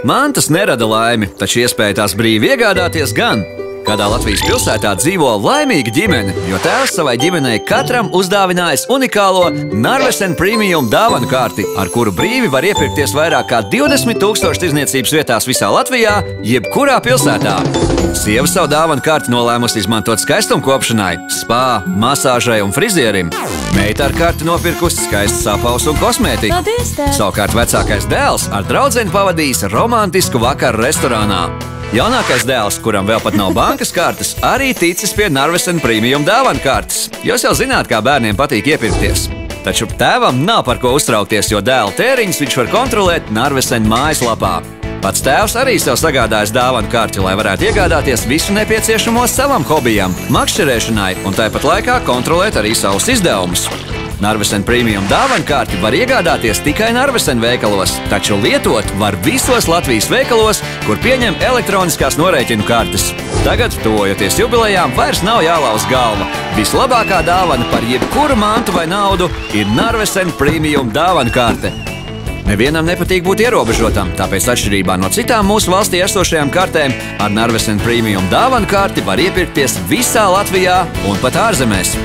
Mantas nerada laimi, taču iespēja tās brīvi iegādāties gan. Kādā Latvijas pilsētā dzīvo laimīga ģimene, jo tēvs savai ģimenei katram uzdāvinājis unikālo Narvesen Premium dāvanu karti, ar kuru brīvi var iepirkties vairāk kā 20,000 tirdzniecības vietās visā Latvijā, jebkurā pilsētā. Sieva savu dāvanu karti nolēmusi izmantot skaistumkopšanai, spā, masāžai un frizierim. Meita ar karti nopirkusi skaistas apaus un kosmētiku. Paldies, tēv! Savukārt vecākais dēls ar draudzeni pavadījis romantisku vakaru restorānā. Jaunākais dēls, kuram vēl pat nav bankas kartes, arī ticis pie Narvesen Premium dāvanu kartes. Jūs jau zināt, kā bērniem patīk iepirkties. Taču tēvam nav par ko uztraukties, jo dēla tēriņus viņš var kontrolēt Narvesen mājaslapā. Pats tēvs arī sev sagādājis dāvanu karti, lai varētu iegādāties visu nepieciešamo savam hobijam, makšķerēšanai un tāpat laikā kontrolēt arī savus izdevumus. Narvesen Premium dāvanu karti var iegādāties tikai Narvesen veikalos, taču lietot var visos Latvijas veikalos, kur pieņem elektroniskās norēķinu kartes. Tagad, tuvojoties jubilejām, vairs nav jālauz galva. Vislabākā dāvana par jebkuru mantu vai naudu ir Narvesen Premium dāvanu karte. Nevienam nepatīk būt ierobežotam, tāpēc atšķirībā no citām mūsu valstī esošajām kartēm, ar Narvesen Premium dāvanu karti var iepirkties visā Latvijā un pat ārzemēs.